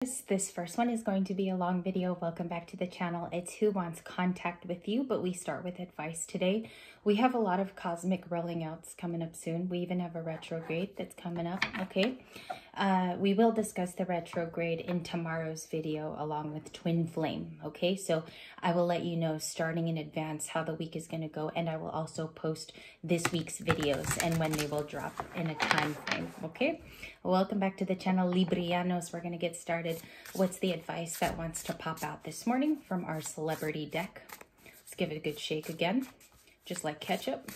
This first one is going to be a long video. Welcome back to the channel. It's who wants contact with you, but we start with advice today. We have a lot of cosmic rolling outs coming up soon. We even have a retrograde that's coming up, okay? We will discuss the retrograde in tomorrow's video along with Twin Flame, okay? So I will let you know starting in advance how the week is going to go, and I will also post this week's videos and when they will drop in a time frame, okay? Welcome back to the channel, Librianos. We're going to get started. What's the advice that wants to pop out this morning from our celebrity deck? Let's give it a good shake again, just like ketchup.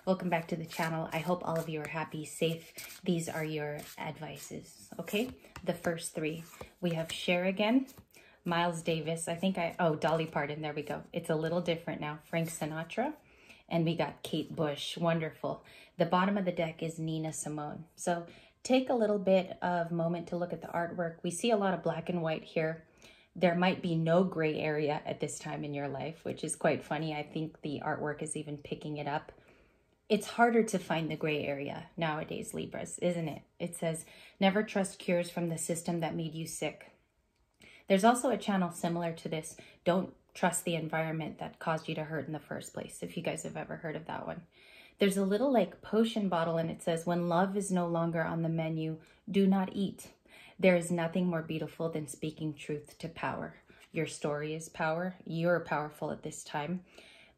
Welcome back to the channel. I hope all of you are happy, safe. These are your advices, okay? The first three. We have Cher again, Miles Davis. Dolly Parton, there we go. It's a little different now. Frank Sinatra. And we got Kate Bush, wonderful. The bottom of the deck is Nina Simone. So take a little bit of moment to look at the artwork. We see a lot of black and white here. There might be no gray area at this time in your life, which is quite funny. I think the artwork is even picking it up. It's harder to find the gray area nowadays, Libras, isn't it? It says, never trust cures from the system that made you sick. There's also a channel similar to this. Don't trust the environment that caused you to hurt in the first place, if you guys have ever heard of that one. There's a little like potion bottle and it says, when love is no longer on the menu, do not eat. There is nothing more beautiful than speaking truth to power. Your story is power. You're powerful at this time.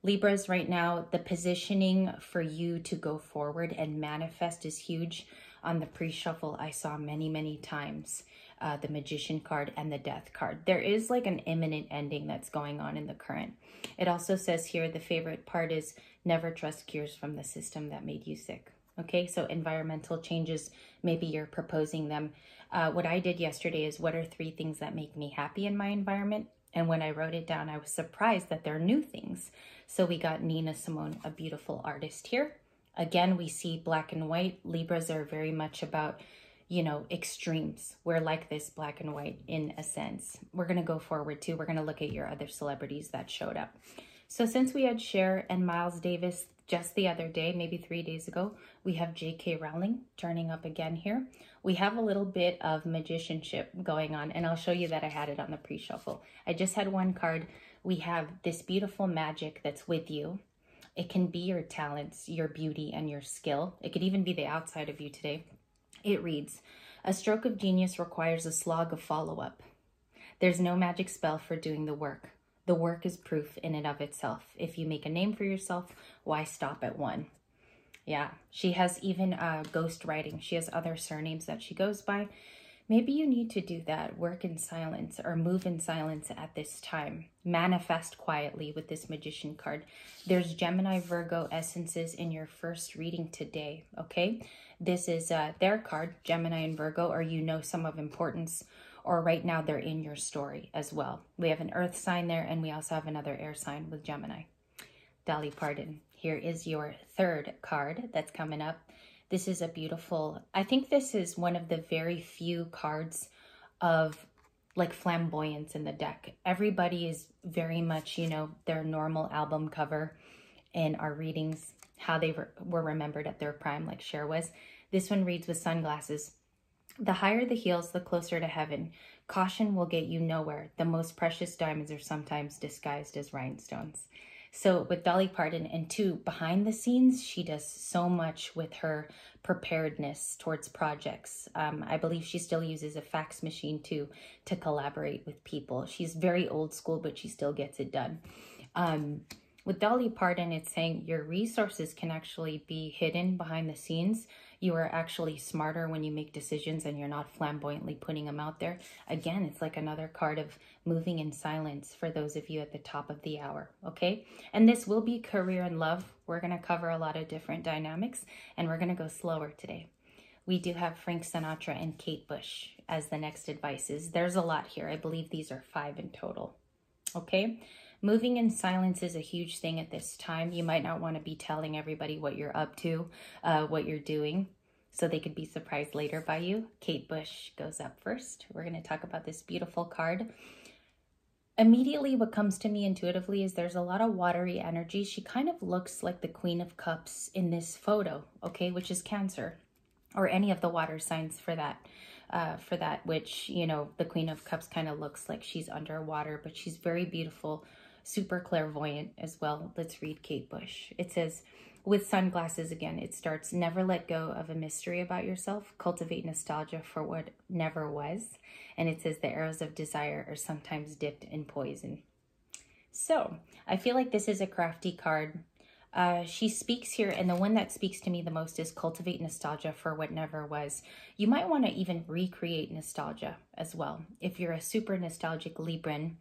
Libras, right now, the positioning for you to go forward and manifest is huge. On the pre-shuffle, I saw many, many times the Magician card and the Death card. There is like an imminent ending that's going on in the current. It also says here, the favorite part is never trust cures from the system that made you sick. Okay, so environmental changes, maybe you're proposing them. What I did yesterday is, what are 3 things that make me happy in my environment? And when I wrote it down, I was surprised that they're new things. So we got Nina Simone, a beautiful artist here. Again, we see black and white. Libras are very much about, you know, extremes. We're like this black and white in a sense. We're going to go forward too. We're going to look at your other celebrities that showed up. So since we had Cher and Miles Davis just the other day, maybe 3 days ago, we have J.K. Rowling turning up again here. We have a little bit of magicianship going on, and I'll show you that I had it on the pre-shuffle. I just had one card. We have this beautiful magic that's with you. It can be your talents, your beauty, and your skill. It could even be the outside of you today. It reads, a stroke of genius requires a slog of follow-up. There's no magic spell for doing the work. The work is proof in and of itself. If you make a name for yourself, why stop at one? Yeah, she has even ghost writing. She has other surnames that she goes by. Maybe you need to do that. Work in silence or move in silence at this time. Manifest quietly with this Magician card. There's Gemini, Virgo essences in your first reading today, okay? This is their card, Gemini and Virgo, or you know some of importance, or right now they're in your story as well. We have an earth sign there, and we also have another air sign with Gemini. Dolly Parton. Here is your third card that's coming up. This is a beautiful, I think this is one of the very few cards of like flamboyance in the deck. Everybody is very much, you know, their normal album cover in our readings, how they were remembered at their prime, like Cher was. This one reads with sunglasses. The higher the heels, the closer to heaven. Caution will get you nowhere. The most precious diamonds are sometimes disguised as rhinestones. So with Dolly Parton, and two, behind the scenes, she does so much with her preparedness towards projects. I believe she still uses a fax machine too to collaborate with people. She's very old school, but she still gets it done. With Dolly Parton, it's saying your resources can actually be hidden behind the scenes. You are actually smarter when you make decisions and you're not flamboyantly putting them out there. Again, it's like another card of moving in silence for those of you at the top of the hour, okay? And this will be career and love. We're going to cover a lot of different dynamics, and we're going to go slower today. We do have Frank Sinatra and Kate Bush as the next advices. There's a lot here. I believe these are 5 in total, okay? Moving in silence is a huge thing at this time. You might not want to be telling everybody what you're up to, what you're doing, so they could be surprised later by you. Kate Bush goes up first. We're going to talk about this beautiful card. Immediately, what comes to me intuitively is there's a lot of watery energy. She kind of looks like the Queen of Cups in this photo, okay, which is Cancer, or any of the water signs for that. for that, which, you know, the Queen of Cups kind of looks like she's underwater, but she's very beautiful, super clairvoyant as well. Let's read Kate Bush. It says, with sunglasses again, it starts, never let go of a mystery about yourself. Cultivate nostalgia for what never was. And it says the arrows of desire are sometimes dipped in poison. So I feel like this is a crafty card. She speaks here, and the one that speaks to me the most is cultivate nostalgia for what never was. You might want to even recreate nostalgia as well. If you're a super nostalgic Libran,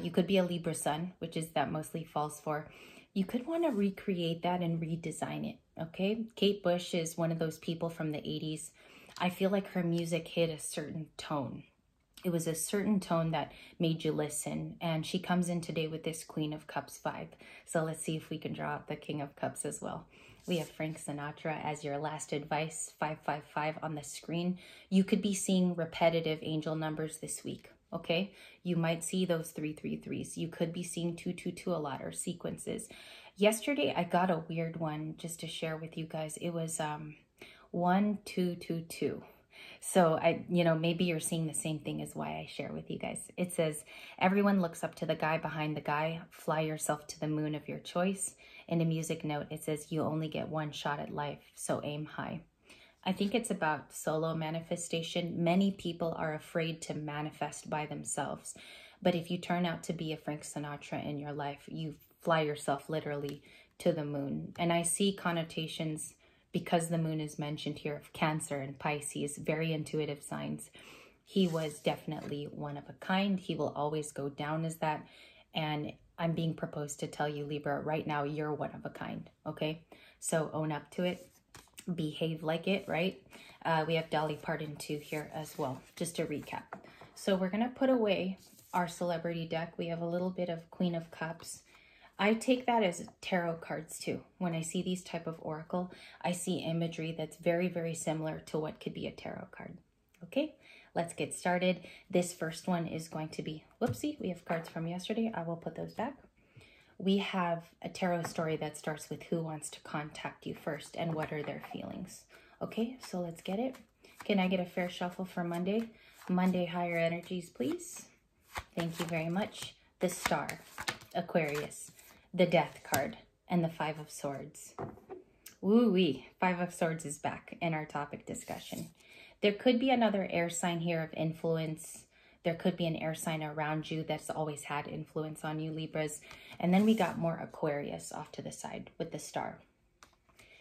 you could be a Libra sun, which is that mostly falls for. You could want to recreate that and redesign it, okay? Kate Bush is one of those people from the 80s. I feel like her music hit a certain tone. It was a certain tone that made you listen. And she comes in today with this Queen of Cups vibe. So let's see if we can draw out the King of Cups as well. We have Frank Sinatra as your last advice, 555 on the screen. You could be seeing repetitive angel numbers this week, okay? You might see those 333s. You could be seeing 222 a lot, or sequences. Yesterday, I got a weird one just to share with you guys. It was 1222. So maybe you're seeing the same thing as why I share with you guys. It says, everyone looks up to the guy behind the guy. Fly yourself to the moon of your choice. In a music note, it says, you only get one shot at life, so aim high. I think it's about solo manifestation. Many people are afraid to manifest by themselves. But if you turn out to be a Frank Sinatra in your life, you fly yourself literally to the moon. And I see connotations, because the moon is mentioned here, of Cancer and Pisces, very intuitive signs. He was definitely one of a kind. He will always go down as that. And I'm being proposed to tell you, Libra, right now, you're one of a kind, okay? So own up to it. Behave like it, right? We have Dolly Parton too here as well, just to recap. So we're going to put away our celebrity deck. We have a little bit of Queen of Cups. I take that as tarot cards too. When I see these type of oracle, I see imagery that's very, very similar to what could be a tarot card. Okay, let's get started. This first one is going to be, whoopsie, we have cards from yesterday. I will put those back. We have a tarot story that starts with who wants to contact you first and what are their feelings. Okay, so let's get it. Can I get a fair shuffle for Monday? Monday higher energies, please. Thank you very much. The Star, Aquarius, the Death card, and the Five of Swords. Woo-wee, Five of Swords is back in our topic discussion. There could be another air sign here of influence. There could be an air sign around you that's always had influence on you, Libras. And then we got more Aquarius off to the side with the Star.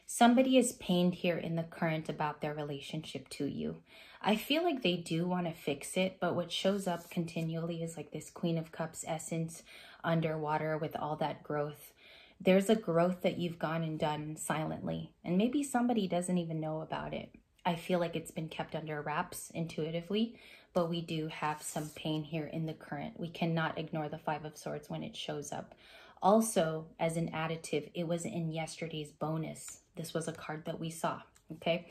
Somebody is pained here in the current about their relationship to you. I feel like they do want to fix it, but what shows up continually is like this Queen of Cups essence underwater with all that growth. There's a growth that you've gone and done silently, and maybe somebody doesn't even know about it. I feel like it's been kept under wraps intuitively, but we do have some pain here in the current. We cannot ignore the Five of Swords when it shows up. Also, as an additive, it was in yesterday's bonus. This was a card that we saw, okay?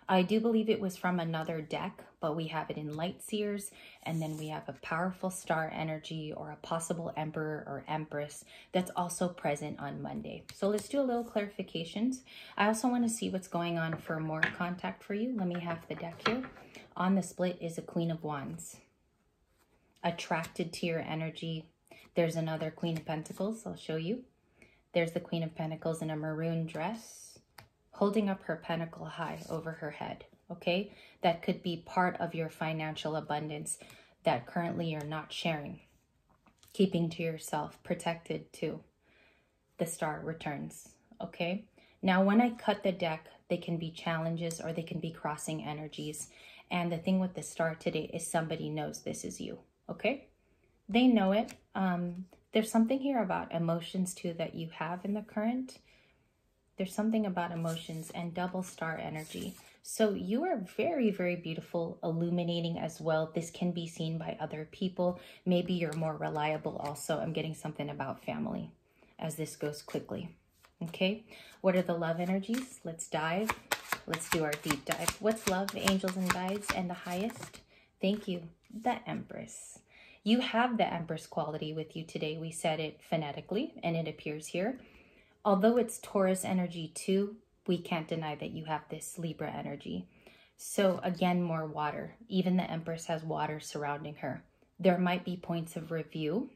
I do believe it was from another deck, but we have it in Light Seers, and then we have a powerful star energy or a possible emperor or empress that's also present on Monday. So let's do a little clarifications. I also want to see what's going on for more contact for you. Let me have the deck here. On the split is a Queen of Wands. Attracted to your energy. There's another Queen of Pentacles. I'll show you. There's the Queen of Pentacles in a maroon dress, holding up her pentacle high over her head, okay? That could be part of your financial abundance that currently you're not sharing. Keeping to yourself, protected too. The Star returns, okay? Now, when I cut the deck, they can be challenges or they can be crossing energies. And the thing with the Star today is somebody knows this is you, okay? They know it. There's something here about emotions too that you have in the current. There's something about emotions and double star energy. So you are very, very beautiful, illuminating as well. This can be seen by other people. Maybe you're more reliable also. I'm getting something about family as this goes quickly. Okay, what are the love energies? Let's dive. Let's do our deep dive. What's love, angels and guides, and the highest? Thank you, the Empress. You have the Empress quality with you today. We said it phonetically, and it appears here. Although it's Taurus energy too, we can't deny that you have this Libra energy. So again, more water. Even the Empress has water surrounding her. There might be points of review.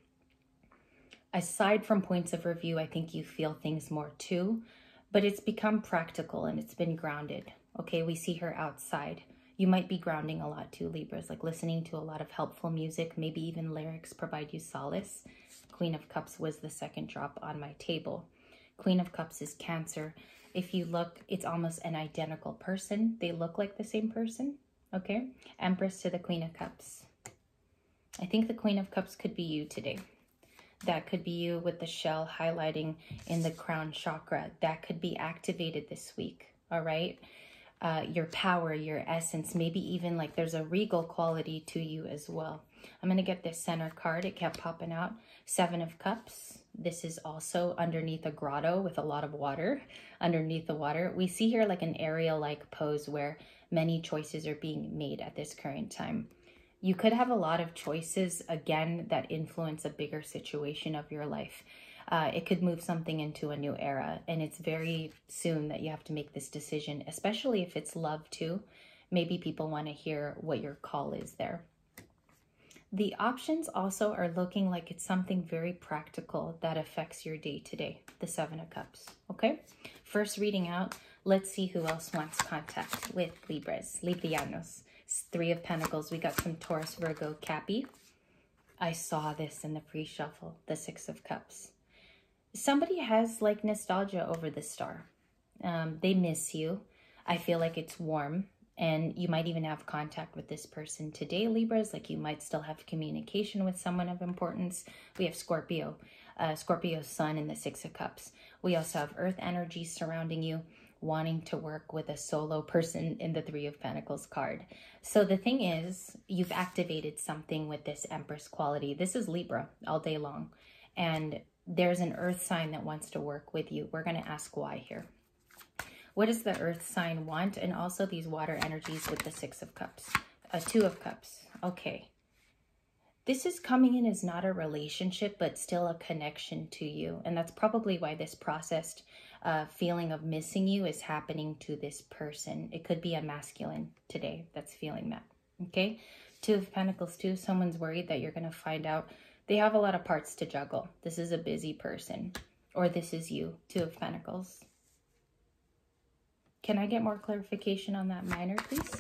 Aside from points of review, I think you feel things more too, but it's become practical and it's been grounded. Okay, we see her outside. You might be grounding a lot too, Libras, like listening to a lot of helpful music, maybe even lyrics provide you solace. Queen of Cups was the second drop on my table. Queen of Cups is Cancer. If you look, it's almost an identical person. They look like the same person, okay? Empress to the Queen of Cups. I think the Queen of Cups could be you today. That could be you with the shell highlighting in the crown chakra. That could be activated this week, all right? Your power, your essence, maybe even like there's a regal quality to you as well. I'm going to get this center card. It kept popping out. Seven of Cups. This is also underneath a grotto with a lot of water. Underneath the water, we see here like an Ariel-like pose where many choices are being made at this current time. You could have a lot of choices, again, that influence a bigger situation of your life. It could move something into a new era, and it's very soon that you have to make this decision, especially if it's love too. Maybe people want to hear what your call is there. The options also are looking like it's something very practical that affects your day to day, the Seven of Cups, okay? First reading out, let's see who else wants contact with Libras, Librianos. Three of Pentacles, we got some Taurus, Virgo, Cappy. I saw this in the pre-shuffle, the Six of Cups. Somebody has like nostalgia over the star. They miss you. I feel like it's warm, and you might even have contact with this person today, Libras, like you might still have communication with someone of importance. We have Scorpio, Scorpio's sun in the Six of Cups. We also have earth energy surrounding you, wanting to work with a solo person in the Three of Pentacles card. So the thing is, you've activated something with this Empress quality. This is Libra all day long. And there's an earth sign that wants to work with you. We're going to ask why here. What does the earth sign want? And also these water energies with the Six of Cups. Two of Cups. Okay. This is coming in as not a relationship, but still a connection to you. And that's probably why this processed feeling of missing you is happening to this person. It could be a masculine today that's feeling that, okay? Two of Pentacles too. Someone's worried that you're going to find out they have a lot of parts to juggle. This is a busy person, or this is you, Two of Pentacles. Can I get more clarification on that minor, please?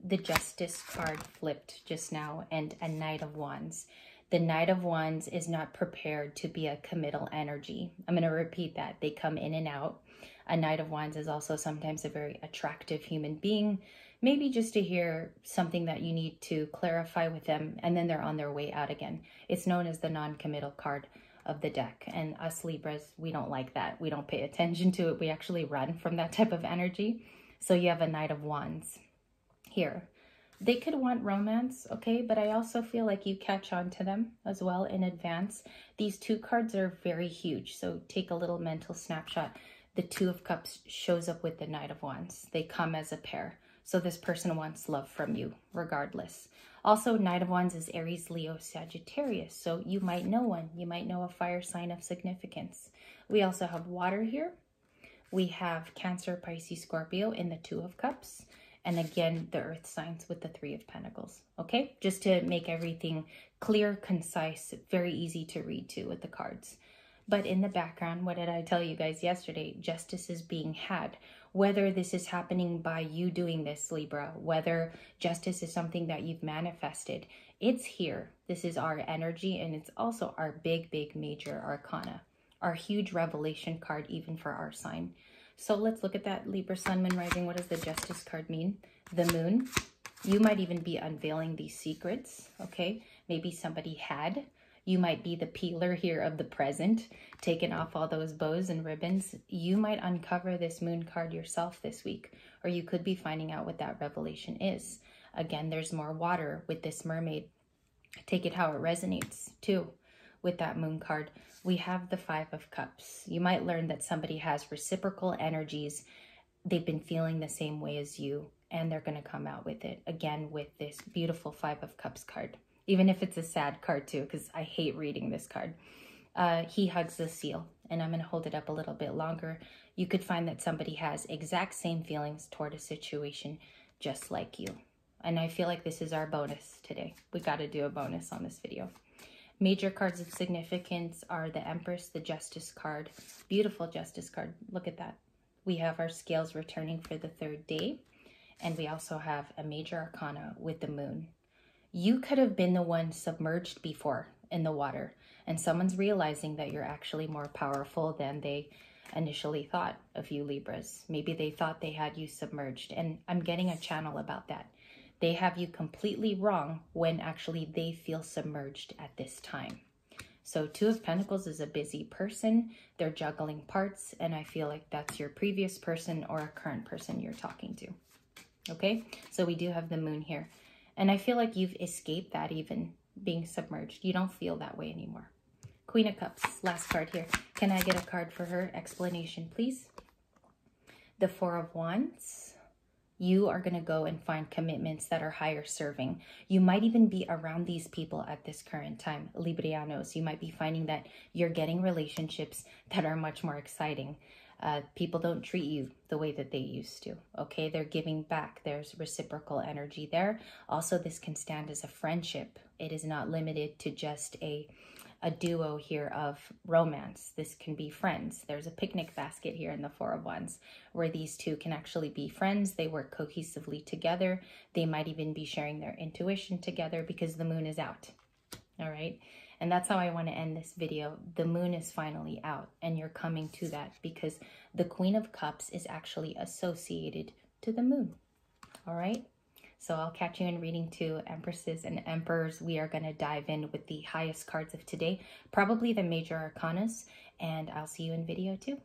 The Justice card flipped just now, and a Knight of Wands. The Knight of Wands is not prepared to be a committal energy. I'm going to repeat that. They come in and out. A Knight of Wands is also sometimes a very attractive human being, maybe just to hear something that you need to clarify with them, and then they're on their way out again. It's known as the non-committal card of the deck, and us Libras, we don't like that. We don't pay attention to it. We actually run from that type of energy. So you have a Knight of Wands here. They could want romance, okay, but I also feel like you catch on to them as well in advance. These two cards are very huge, so take a little mental snapshot. The Two of Cups shows up with the Knight of Wands. They come as a pair, so this person wants love from you regardless. Also, Knight of Wands is Aries, Leo, Sagittarius, so you might know one. You might know a fire sign of significance. We also have water here. We have Cancer, Pisces, Scorpio in the Two of Cups. And again, the earth signs with the Three of Pentacles, okay? Just to make everything clear, concise, very easy to read too with the cards. But in the background, what did I tell you guys yesterday? Justice is being had. Whether this is happening by you doing this, Libra, whether justice is something that you've manifested, it's here. This is our energy, and it's also our big, big major arcana, our huge revelation card even for our sign. So let's look at that Libra, Sun, Moon, Rising. What does the Justice card mean? The Moon. You might even be unveiling these secrets, okay? Maybe somebody had. You might be the peeler here of the present, taking off all those bows and ribbons. You might uncover this Moon card yourself this week, or you could be finding out what that revelation is. Again, there's more water with this mermaid. Take it how it resonates too with that Moon card. We have the Five of Cups. You might learn that somebody has reciprocal energies. They've been feeling the same way as you, and they're going to come out with it. Again, with this beautiful Five of Cups card. Even if it's a sad card too, because I hate reading this card. He hugs the seal, and I'm going to hold it up a little bit longer. You could find that somebody has exact same feelings toward a situation. just like you. And I feel like this is our bonus today. We got to do a bonus on this video. Major cards of significance are the Empress, the Justice card. Beautiful Justice card. Look at that. We have our scales returning for the 3rd day. And we also have a major arcana with the moon. You could have been the one submerged before in the water. And someone's realizing that you're actually more powerful than they initially thought of you, Libras. Maybe they thought they had you submerged. And I'm getting a channel about that. They have you completely wrong when actually they feel submerged at this time. So 2 of Pentacles is a busy person. They're juggling parts, and I feel like that's your previous person or a current person you're talking to. Okay, so we do have the moon here. And I feel like you've escaped that even being submerged. You don't feel that way anymore. Queen of Cups, last card here. Can I get a card for her? Explanation, please. The 4 of Wands. You are going to go and find commitments that are higher serving. You might even be around these people at this current time, Librianos. You might be finding that you're getting relationships that are much more exciting. People don't treat you the way that they used to, okay? They're giving back. There's reciprocal energy there. Also, this can stand as a friendship. It is not limited to just a duo here of romance. This can be friends. There's a picnic basket here in the 4 of Wands where these 2 can actually be friends. They work cohesively together. They might even be sharing their intuition together because the moon is out. All right. And that's how I want to end this video. The moon is finally out and you're coming to that because the Queen of Cups is actually associated to the moon. All right. So I'll catch you in reading 2, Empresses and Emperors. We are going to dive in with the highest cards of today, probably the major arcanas, and I'll see you in video 2.